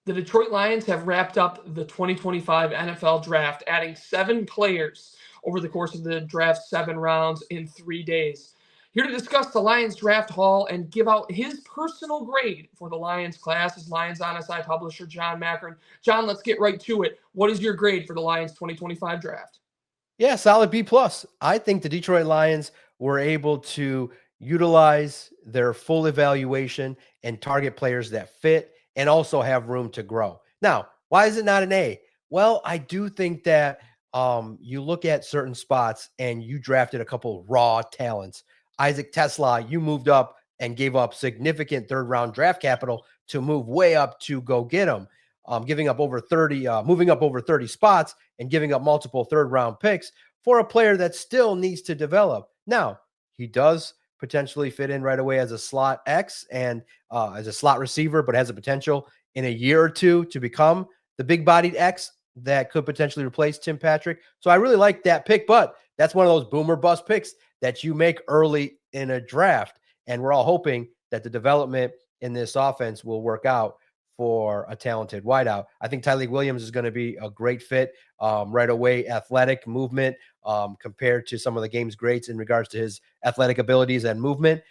The Detroit Lions have wrapped up the 2025 NFL Draft, adding 7 players over the course of the draft's 7 rounds in 3 days. Here to discuss the Lions draft haul and give out his personal grade for the Lions class is Lions On SI publisher John Macron. John, let's get right to it. What is your grade for the Lions 2025 draft? Yeah, solid B plus. I think the Detroit Lions were able to utilize their full evaluation and target players that fit and also have room to grow. Now, why is it not an A? Well, I do think that you look at certain spots and you drafted a couple raw talents. Isaac Tesla, you moved up and gave up significant third round draft capital to move way up to go get him, giving up over 30, moving up over 30 spots and giving up multiple third round picks for a player that still needs to develop. Now, he does potentially fit in right away as a slot X and as a slot receiver, but has a potential in a year or two to become the big bodied X that could potentially replace Tim Patrick. So I really like that pick, but that's one of those boomer bust picks that you make early in a draft. And we're all hoping that the development in this offense will work out for a talented wideout. I think Tyleik Williams is going to be a great fit right away. Athletic movement compared to some of the game's greats in regards to his athletic abilities and movement.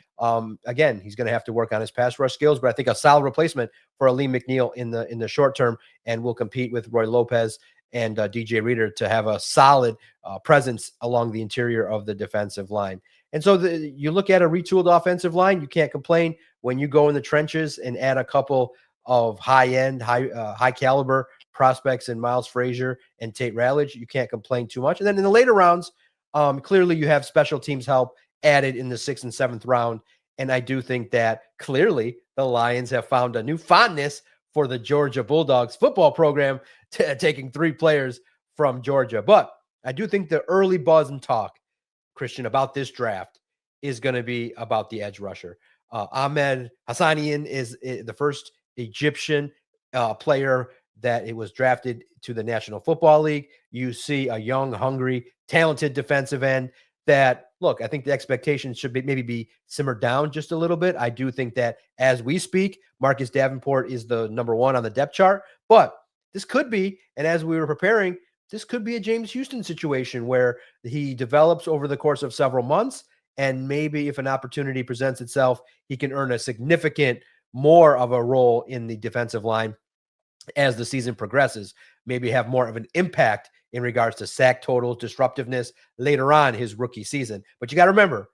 Again, he's going to have to work on his pass rush skills, but I think a solid replacement for Alim McNeill in the short term, and will compete with Roy Lopez and DJ Reader to have a solid presence along the interior of the defensive line. And so you look at a retooled offensive line, you can't complain when you go in the trenches and add a couple of high-end, high caliber prospects in Miles Frazier and Tate Ratledge. You can't complain too much. And then in the later rounds, clearly you have special teams help added in the 6th and 7th round. And I do think that clearly the Lions have found a new fondness for the Georgia Bulldogs football program, taking 3 players from Georgia. But I do think the early buzz and talk, Christian, about this draft is going to be about the edge rusher. Ahmed Hassanian is the first Egyptian player that it was drafted to the National Football League. You see a young, hungry, talented defensive end that, look, I think the expectations should maybe be simmered down just a little bit. I do think that as we speak, Marcus Davenport is the number 1 on the depth chart, but this could be, and as we were preparing, this could be a James Houston situation where he develops over the course of several months, and maybe if an opportunity presents itself, he can earn a significant more of a role in the defensive line as the season progresses, maybe have more of an impact in regards to sack totals, disruptiveness later on his rookie season. But you got to remember,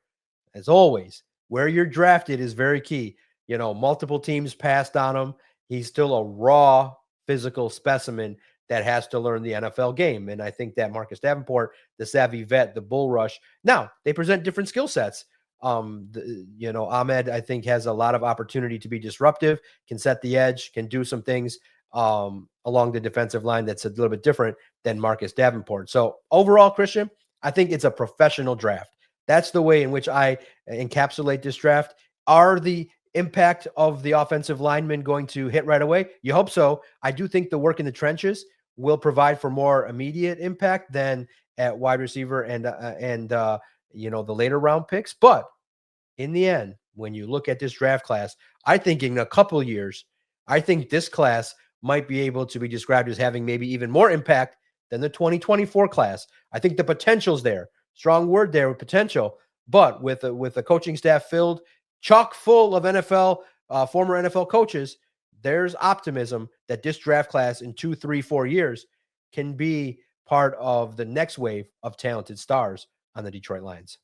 as always, where you're drafted is very key. You know, multiple teams passed on him. He's still a raw physical specimen that has to learn the NFL game. And I think that Marcus Davenport, the savvy vet, the bull rush, now they present different skill sets. Ahmed, I think, has a lot of opportunity to be disruptive, can set the edge, can do some things along the defensive line that's a little bit different than Marcus Davenport. So overall, Christian, I think it's a professional draft. That's the way in which I encapsulate this draft. Are the impact of the offensive linemen going to hit right away? You hope so. I do think the work in the trenches will provide for more immediate impact than at wide receiver and the later round picks. But in the end, when you look at this draft class, I think in a couple of years, I think this class might be able to be described as having maybe even more impact than the 2024 class. I think the potential's there. Strong word there, with potential. But with a coaching staff filled chock full of former NFL coaches, there's optimism that this draft class in 2, 3, 4 years can be part of the next wave of talented stars on the Detroit Lions.